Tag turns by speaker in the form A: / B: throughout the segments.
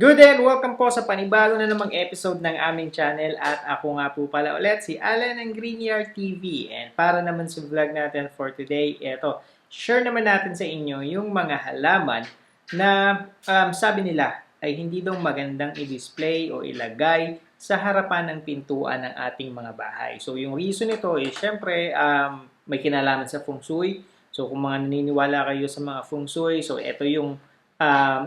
A: Good day and welcome po sa panibago na namang episode ng aming channel at ako nga po pala ulit si Alan ng Greenyard TV and para naman sa vlog natin for today, share naman natin sa inyo yung mga halaman na sabi nila ay hindi daw magandang i-display o ilagay sa harapan ng pintuan ng ating mga bahay. So yung reason nito is syempre may kinalaman sa feng shui. So kung mga naniniwala kayo sa mga feng shui, so ito yung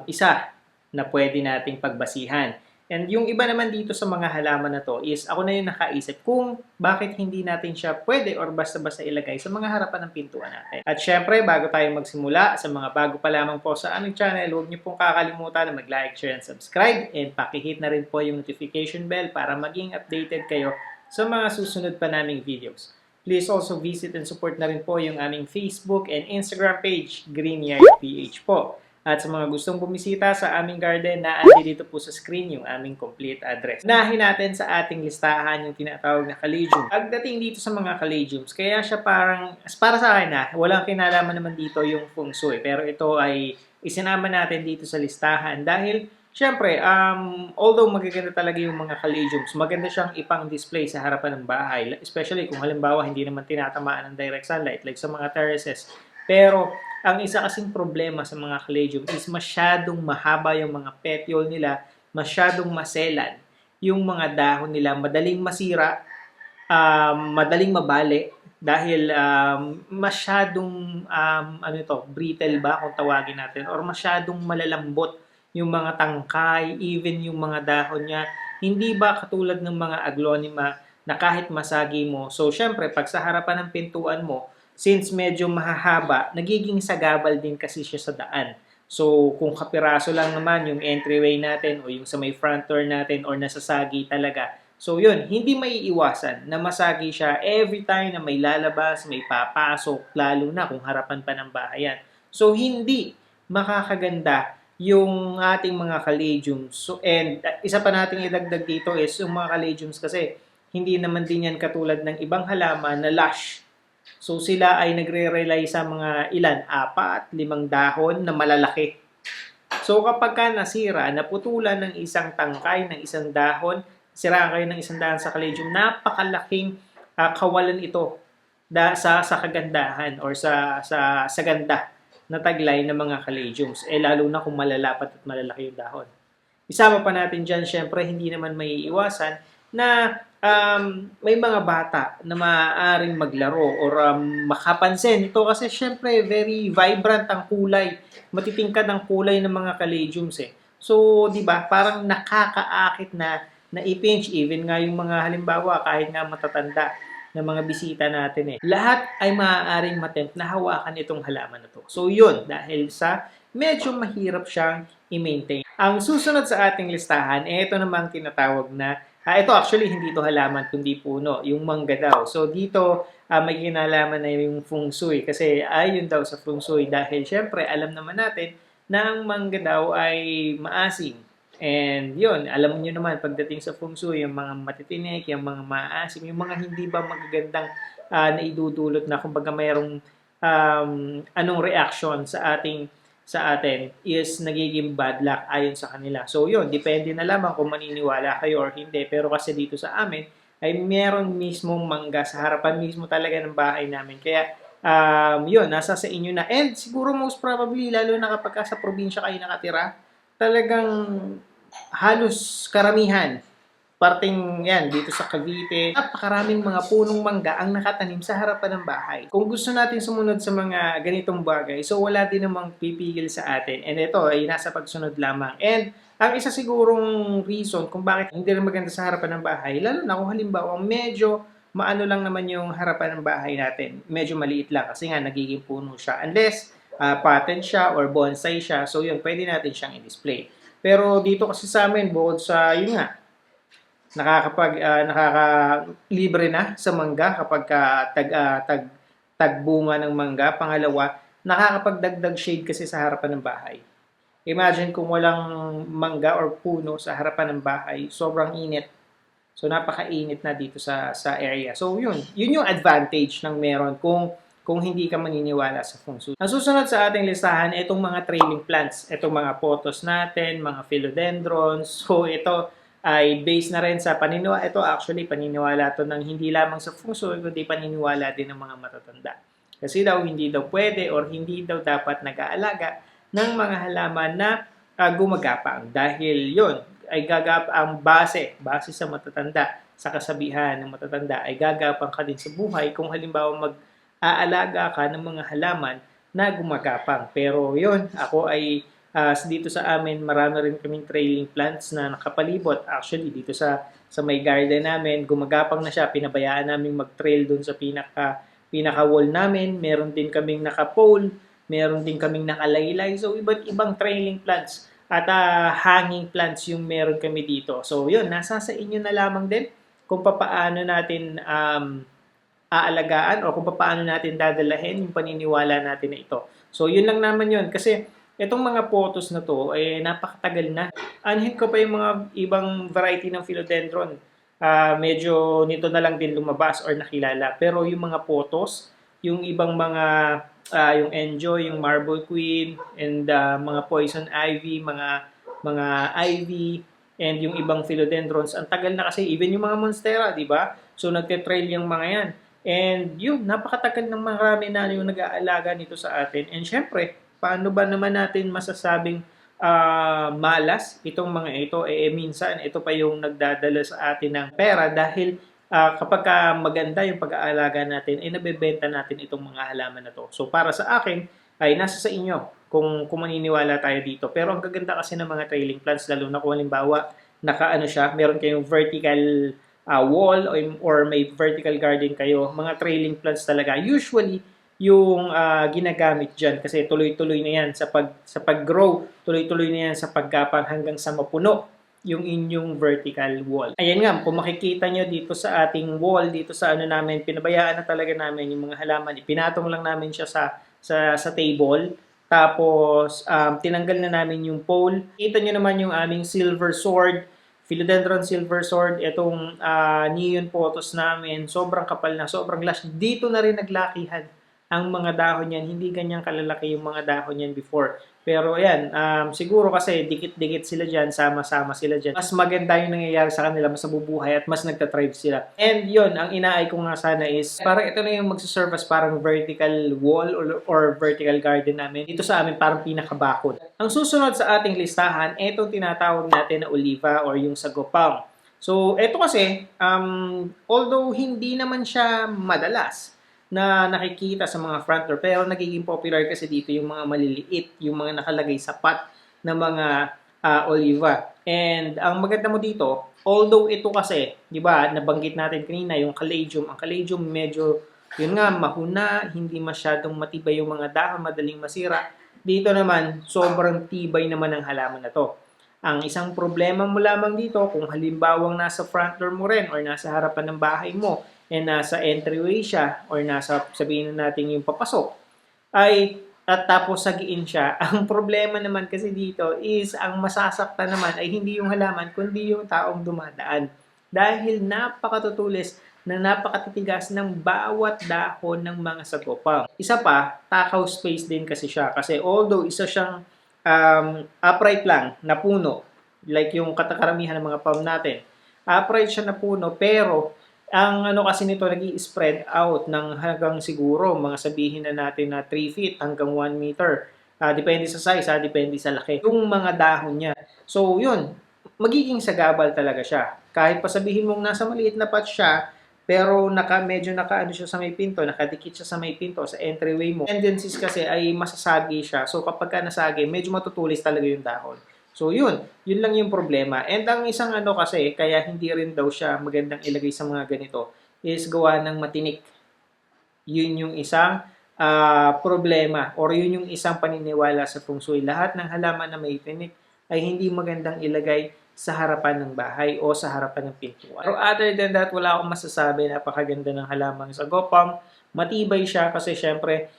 A: isa na pwede nating pagbasihan. And yung iba naman dito sa mga halaman na to is ako na yung nakaisip kung bakit hindi natin siya pwede or basta-basta ilagay sa mga harapan ng pintuan natin. At syempre, bago tayo magsimula, sa mga bago pa lamang po sa aming channel, huwag niyo pong kakalimutan na mag-like, share, and subscribe. And pakihit na rin po yung notification bell para maging updated kayo sa mga susunod pa naming videos. Please also visit and support na rin po yung aming Facebook and Instagram page, Greenyard PH po. At sa mga gustong bumisita sa aming garden, naandi dito po sa screen yung aming complete address. Unahin natin sa ating listahan yung tinatawag na caladium. Pagdating dito sa mga caladiums, kaya siya parang, para sa akin walang kinalaman naman dito yung feng shui. Pero ito ay isinama natin dito sa listahan dahil syempre, although magaganda talaga yung mga caladiums, maganda siyang ipang-display sa harapan ng bahay. Especially kung halimbawa hindi naman tinatamaan ng direct sunlight like sa mga terraces. Pero ang isa kasing problema sa mga caladium is masyadong mahaba yung mga petiole nila, masyadong maselan yung mga dahon nila, madaling masira, madaling mabali dahil masyadong brittle ba kung tawagin natin or masyadong malalambot yung mga tangkay, even yung mga dahon niya. Hindi ba katulad ng mga aglonema na kahit masagi mo. So syempre pag sa harapan ng pintuan mo, since medyo mahahaba, nagiging sagabal din kasi siya sa daan. So, kung kapiraso lang naman yung entryway natin o yung sa may front door natin or nasasagi talaga. So, yun, hindi maiiwasan na masagi siya every time na may lalabas, may papasok, lalo na kung harapan pa ng bahayan. So, hindi makakaganda yung ating mga caladiums. So, and isa pa nating idagdag dito is yung mga caladiums kasi hindi naman din yan katulad ng ibang halaman na lush. So sila ay nagre-rely sa mga 4, 5 dahon na malalaki. So kapag ka nasira, naputulan ng isang tangkay, ng isang dahon, siraan kayo ng isang dahon sa caladium, napakalaking kawalan ito sa kagandahan or sa ganda na taglay ng mga caladiums. Lalo na kung malalapat at malalaki yung dahon. Isama pa natin dyan, syempre, hindi naman may iwasan na may mga bata na maaaring maglaro or makapansin. Ito kasi syempre very vibrant ang kulay. Matitingkad ang kulay ng mga caladiums eh. So, di ba, parang nakakaakit na i-pinch even nga yung mga halimbawa kahit nga matatanda na mga bisita natin eh. Lahat ay maaaring matempt na hawakan itong halaman na to. So, yun, dahil sa medyo mahirap siyang i-maintain. Ang susunod sa ating listahan, ito namang tinatawag na ito actually hindi ito halaman kundi puno, yung mangga daw. So dito may kinalaman na yung feng shui kasi ayon daw sa feng shui dahil syempre alam naman natin na ang mangga daw ay maasim. And yun, alam niyo naman pagdating sa feng shui, yung mga matitinik, yung mga maasim, yung mga hindi ba magagandang naidudulot na kumbaga mayroong anong reaction sa atin is nagiging bad luck ayon sa kanila. So yun, depende na lamang kung maniniwala kayo or hindi. Pero kasi dito sa amin ay meron mismong mangga sa harapan mismo talaga ng bahay namin. Kaya yun, nasa sa inyo na. And siguro most probably, lalo na kapag sa probinsya kayo nakatira, talagang halos karamihan parting yan dito sa Cavite, napakaraming mga punong mangga ang nakatanim sa harapan ng bahay. Kung gusto natin sumunod sa mga ganitong bagay, so wala din namang pipigil sa atin. And ito ay nasa pagsunod lamang. And ang isa sigurong reason kung bakit hindi rin maganda sa harapan ng bahay, lalo na kung halimbawa medyo maano lang naman yung harapan ng bahay natin. Medyo maliit lang kasi nga nagiging puno siya. Unless potted siya or bonsai siya, so yun, pwede natin siyang i-display. Pero dito kasi sa amin, bukod sa yun nga, nakakalibre na sa mangga kapag tagbunga ng mangga. Pangalawa, nakakapagdagdag shade kasi sa harapan ng bahay. Imagine kung walang mangga or puno sa harapan ng bahay, sobrang init. So napakainit na dito sa area. So yun yung advantage ng meron kung kung hindi ka maniniwala sa feng shui. Ang susunod sa ating listahan, itong mga trailing plants. Itong mga pothos natin, mga philodendrons. So ito ay based na rin sa paniniwala. Ito actually paniniwala to ng hindi lamang sa feng shui, kundi paniniwala din ng mga matatanda. Kasi daw hindi daw pwede or hindi daw dapat nag-aalaga ng mga halaman na gumagapang. Dahil yon ay ang base sa matatanda, sa kasabihan ng matatanda ay gagapang ka din sa buhay kung halimbawa aalaga ka ng mga halaman na gumagapang. Pero yun, ako ay dito sa amin, marami rin kaming trailing plants na nakapalibot. Actually, dito sa may garden namin, gumagapang na siya. Pinabayaan namin mag-trail dun sa pinaka-wall namin. Meron din kaming naka-pole. Meron din kaming nakalaylay. So, iba't ibang trailing plants at hanging plants yung meron kami dito. So, yun, nasa sa inyo na lamang din kung paano natin aalagaan o kung paano natin dadalahin yung paniniwala natin na ito. So, yun lang naman yun. Kasi, itong mga photos na to, napakatagal na. Anhin ko pa yung mga ibang variety ng philodendron. Medyo nito na lang din lumabas or nakilala. Pero yung mga photos, yung ibang mga, yung Enjoy, yung Marble Queen, and mga Poison Ivy, mga Ivy, and yung ibang philodendrons, ang tagal na kasi, even yung mga Monstera, di ba? So, nagte-trail yung mga yan. And yun, napakatagal ng marami na yung nag-aalaga nito sa atin. And syempre, paano ba naman natin masasabing malas itong mga ito? Minsan, ito pa yung nagdadala sa atin ng pera dahil kapag maganda yung pag-aalaga natin, nabebenta natin itong mga halaman na to. So, para sa akin, ay nasa sa inyo kung maniniwala tayo dito. Pero ang gaganda kasi ng mga trailing plants, lalo na kung halimbawa, meron kayong vertical wall or may vertical garden kayo, mga trailing plants talaga. Usually, yung ginagamit dyan kasi tuloy-tuloy na yan sa pag-grow, tuloy-tuloy na yan sa paggapang hanggang sa mapuno yung inyong vertical wall. Ayan nga, kung makikita nyo dito sa ating wall, dito sa namin, pinabayaan na talaga namin yung mga halaman. Ipinatong lang namin siya sa table. Tapos, tinanggal na namin yung pole. Kita nyo naman yung aming silver sword, Philodendron Silver Sword, itong neon photos namin, sobrang kapal na, sobrang lush. Dito na rin naglakihan ang mga dahon yan. Hindi ganyang kalalaki yung mga dahon yan before. Pero ayan, siguro kasi dikit-dikit sila dyan, sama-sama sila dyan. Mas maganda yung nangyayari sa kanila, mas nabubuhay at mas nagtatrive sila. And yun, ang inaay ko nga sana is, parang ito na yung magsaserve as parang vertical wall or vertical garden namin. Dito sa amin, parang pinakabakod. Ang susunod sa ating listahan, itong tinatawag natin na oliva or yung sagopang. So, ito kasi, although hindi naman siya madalas na nakikita sa mga front door, pero nagiging popular kasi dito yung mga maliliit, yung mga nakalagay sa pot na mga oliva. And ang maganda mo dito, although ito kasi, di ba, nabanggit natin kanina yung caladium. Ang caladium medyo, yun nga, mahuna, hindi masyadong matibay yung mga dahon, madaling masira. Dito naman, sobrang tibay naman ang halaman na to. Ang isang problema mo lamang dito, kung halimbawang nasa front door mo rin or nasa harapan ng bahay mo, nasa entryway siya or nasa, sabihin na natin yung papasok, at tapos sagiin siya. Ang problema naman kasi dito is ang masasaktan naman ay hindi yung halaman kundi yung taong dumadaan. Dahil napakatutulis na napakatitigas ng bawat dahon ng mga sagopang. Isa pa, takaw space din kasi siya. Kasi although isa siyang upright lang na puno, like yung katakaramihan ng mga palm natin, upright siya na puno, pero ang kasi nito nag-i-spread out ng hanggang siguro mga sabihin na natin na 3 feet hanggang 1 meter. Depende sa size, depende sa laki. Yung mga dahon niya. So, yun, magiging sagabal talaga siya. Kahit pa sabihin mong nasa maliit na pot siya, pero medyo naka siya sa may pinto, nakadikit siya sa may pinto, sa entryway mo. Tendencies kasi ay masasagi siya. So, kapag ka nasagi, medyo matutulis talaga yung dahon. So, yun lang yung problema. And ang isang kasi, kaya hindi rin daw siya magandang ilagay sa mga ganito, is gawa ng matinik. Yun yung isang problema or yun yung isang paniniwala sa feng shui. Lahat ng halaman na may tinik ay hindi magandang ilagay sa harapan ng bahay o sa harapan ng pintuan. Pero other than that, wala akong masasabi. Napakaganda ng halaman sa sagopang. Matibay siya kasi syempre,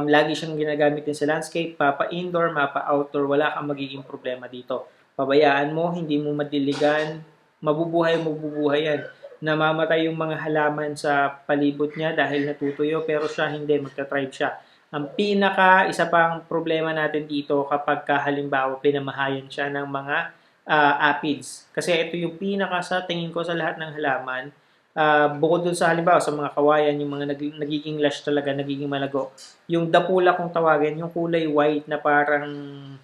A: lagi siyang ginagamit din sa landscape, mapa-indoor, mapa-outdoor, wala kang magiging problema dito. Pabayaan mo, hindi mo madiligan, mabubuhay yan. namamatay yung mga halaman sa palibot niya dahil natutuyo, pero siya hindi, magta-thrive siya. Isa pang problema natin dito kapag halimbawa pinamahayan siya ng mga aphids. Kasi ito yung sa tingin ko sa lahat ng halaman, bukod dun sa halimbawa sa mga kawayan, yung mga nagiging lush talaga, nagiging malago. Yung dapula kung tawagin, yung kulay white na parang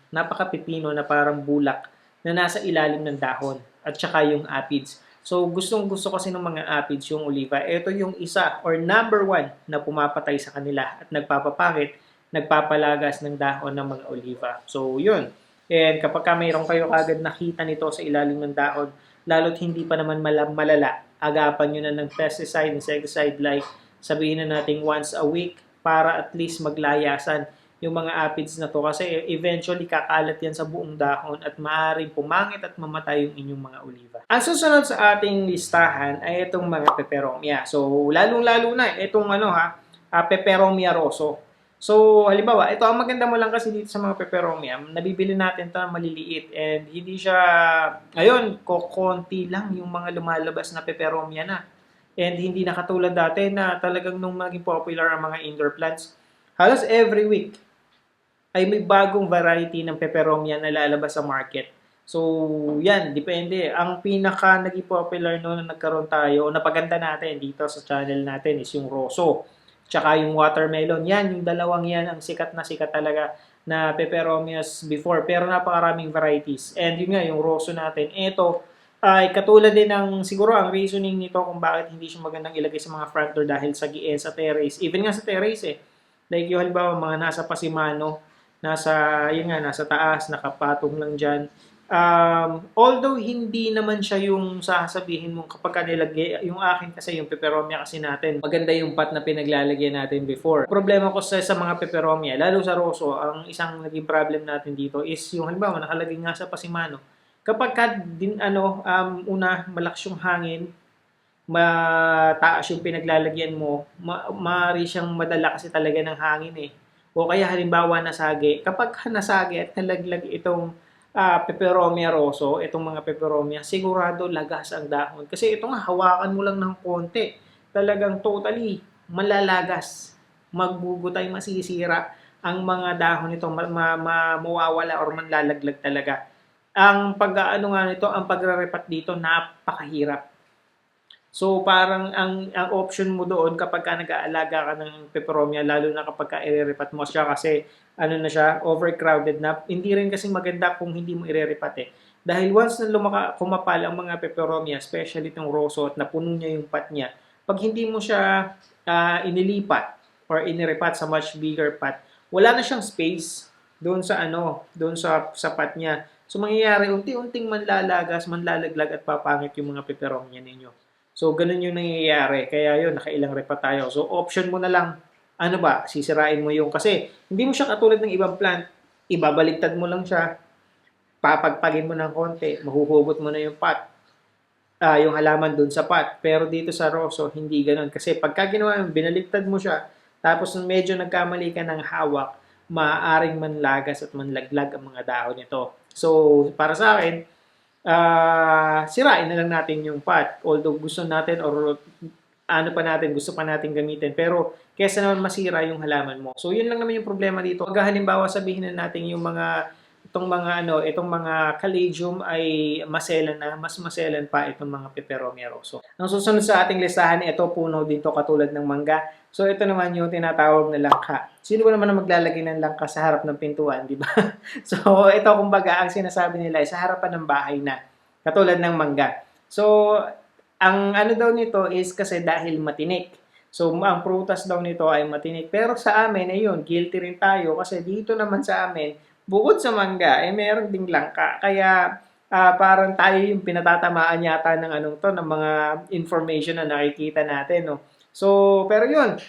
A: napakapipino na parang bulak na nasa ilalim ng dahon at saka yung aphids. So, gustong-gusto kasi ng mga aphids yung oliva. Ito yung isa or number one na pumapatay sa kanila at nagpapapakit, nagpapalagas ng dahon ng mga oliva. So, yun. And kapag mayroon kayo agad nakita nito sa ilalim ng dahon, lalo't hindi pa naman malala, agapan nyo na ng pesticide, insecticide like sabihin na natin once a week para at least maglayasan yung mga aphids na to kasi eventually kakalat yan sa buong dahon at maaaring pumangit at mamatay yung inyong mga oliva. Ang susunod sa ating listahan ay itong mga peperomia. So, lalong-lalo na itong peperomia rosso. So, halimbawa, ito ang maganda mo lang kasi dito sa mga peperomia, nabibili natin ito maliliit and hindi siya, ayun, konti lang yung mga lumalabas na peperomia na. And hindi na katulad dati na talagang nung maging popular ang mga indoor plants, halos every week ay may bagong variety ng peperomia na lalabas sa market. So, yan, depende. Ang pinaka naging popular noon na nagkaroon tayo, o napaganda natin dito sa channel natin is yung rosso. Tsaka yung watermelon. Yan, yung dalawang yan, ang sikat talaga na peperomias before. Pero napakaraming varieties. And yun nga, yung rosso natin. Ito, ay katulad din ng, siguro ang reasoning nito kung bakit hindi siya magandang ilagay sa mga front door dahil sa sa terrace. Even nga sa terrace Like yung halimbawa, mga nasa Pasimano, nasa taas, nakapatong lang dyan. Although hindi naman siya yung sasabihin mo kapag nilagay, yung akin kasi yung peperomia kasi natin, maganda yung pot na pinaglalagyan natin before. Problema ko sa mga peperomia, lalo sa rosso, ang isang naging problem natin dito is yung halimbawa nakalagay nga sa Pasimano. Kapag malakas yung hangin, mataas yung pinaglalagyan mo, maaari siyang madala kasi talaga ng hangin O kaya halimbawa nasagi, kapag nasagi at nalaglag itong peperomia rosso, itong mga peperomia, sigurado lagas ang dahon. Kasi ito nga, hawakan mo lang ng konti. Talagang totally malalagas. Magbubutay, masisira ang mga dahon nito, mawawala or manlalaglag talaga. Ang ang pagre-repat dito, napakahirap. So parang ang option mo doon kapag nag-aalaga ka ng peperomia, lalo na kapag i-repat mo siya kasi na siya, overcrowded na. Hindi rin kasi maganda kung hindi mo i-repat Dahil once na kumapal ang mga peperomia, especially itong rosso at napuno niya yung pot niya, pag hindi mo siya inilipat or inirepat sa much bigger pot, wala na siyang space doon sa pot niya. So mangyayari, unti-unting manlalagas, manlalaglag at papangit yung mga peperomia ninyo. So, ganun yung nangyayari. Kaya yun, nakailang repa tayo. So, option mo na lang, sisirain mo yung, kasi hindi mo siya katulad ng ibang plant. Ibabaligtad mo lang siya, papagpagin mo ng konti, mahuhugot mo na yung pot, yung halaman dun sa pot. Pero dito sa rosso, hindi ganun. Kasi pagka ginawa mo, binaligtad mo siya, tapos medyo nagkamali ka ng hawak, maaaring manlagas at manlaglag ang mga dahon nito. So, para sa akin, sirain na lang natin yung pot. Although gusto natin or gusto pa natin gamitin. Pero kesa naman masira yung halaman mo. So yun lang naman yung problema dito. Pag halimbawa sabihin na natin yung itong mga caladium ay mas maselan pa itong mga peperomia rosso. Ang susunod sa ating listahan, ito puno dito katulad ng mangga. So ito naman yung tinatawag na langka. Sino ba naman ang maglalagay ng langka sa harap ng pintuan, di ba? So ito kumbaga ang sinasabi nila ay sa harapan ng bahay na, katulad ng mangga. So ang daw nito is kasi dahil matinik. So ang prutas daw nito ay matinik. Pero sa amin ayun, guilty rin tayo kasi dito naman sa amin, bukod sa mangga, meron ding langka. Kaya parang tayo yung pinatatamaan yata ng ng mga information na nakikita natin, no? So, pero yun,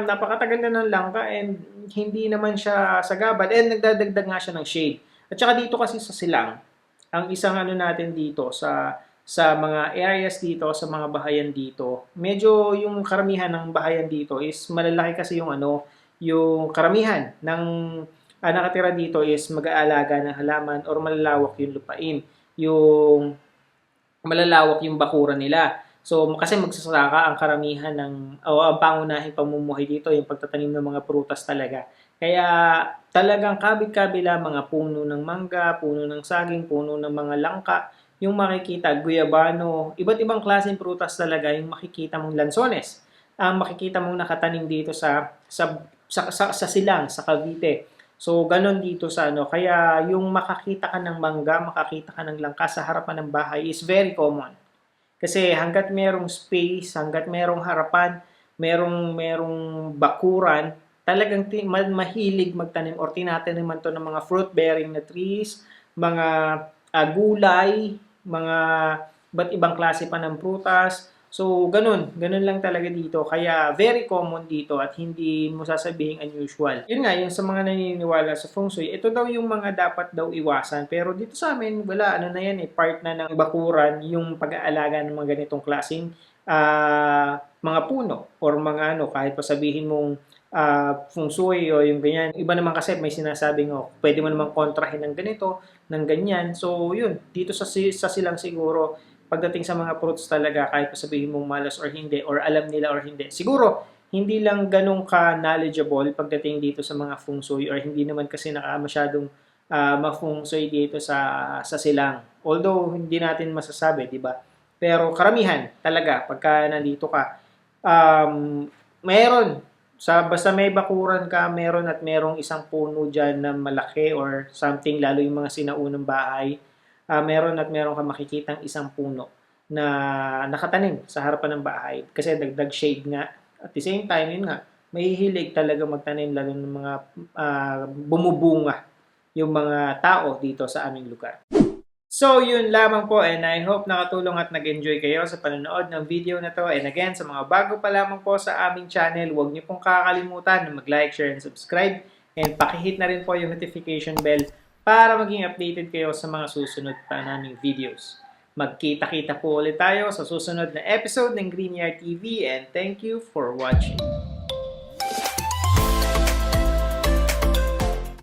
A: napakatagal na ng langka and hindi naman siya sagabal and nagdadagdag nga siya ng shade. At saka dito kasi sa silang, ang isang natin dito sa mga areas dito, sa mga bahayan dito, medyo yung karamihan ng bahayan dito is malalaki kasi yung karamihan ng nakatira dito is mag-aalaga ng halaman or malalawak yung lupain, yung malalawak yung bakuran nila. So, kasi magsasaka ang karamihan o ang pangunahing pamumuhay dito, yung pagtatanim ng mga prutas talaga. Kaya talagang kabit-kabila mga puno ng mangga, puno ng saging, puno ng mga langka, yung makikita, guyabano, iba't ibang klaseng prutas talaga yung makikita mong lansones. Ang makikita mong nakatanim dito sa Silang, sa Cavite. So, ganon dito sa ano. Kaya, yung makakita ka ng mangga, makakita ka ng langka sa harapan ng bahay is very common. Kasi hanggat merong space, hanggat merong harapan, merong bakuran, talagang mahilig magtanim or tinataniman to ng mga fruit-bearing na trees, mga gulay, mga ba't ibang klase pa ng prutas. So, ganun lang talaga dito. Kaya, very common dito at hindi mo sasabihing unusual. Yun nga, yung sa mga naniniwala sa feng shui, ito daw yung mga dapat daw iwasan. Pero dito sa amin, wala, ano na yan part na ng bakuran, yung pag-aalaga ng mga ganitong klaseng mga puno or mga kahit pa sabihin mong feng shui o yung ganyan. Iba naman kasi may sinasabing, pwede mo naman kontrahin ng ganito, ng ganyan. So, yun, dito sa Silang siguro, pagdating sa mga fruits talaga, kahit sabihin mong malas or hindi, or alam nila or hindi. Siguro, hindi lang ganun ka-knowledgeable pagdating dito sa mga feng shui or hindi naman kasi masyadong ma-feng shui dito sa Silang. Although, hindi natin masasabi, di ba? Pero karamihan talaga, pagka nandito ka, meron. Basta may bakuran ka, meron at merong isang puno dyan na malaki or something, lalo yung mga sinaunang bahay, meron at meron ka makikitang isang puno na nakatanim sa harapan ng bahay kasi dagdag shade nga. At the same time, yun nga, mahihilig talaga magtanim lalo ng mga bumubunga yung mga tao dito sa aming lugar. So, yun lamang po and I hope nakatulong at nag-enjoy kayo sa panonood ng video na to. And again, sa mga bago pa lamang po sa aming channel, huwag niyo pong kakalimutan na mag-like, share, and subscribe. And pakihit na rin po yung notification bell para maging updated kayo sa mga susunod pa naming videos. Magkita-kita po ulit tayo sa susunod na episode ng Green Yard TV and thank you for watching.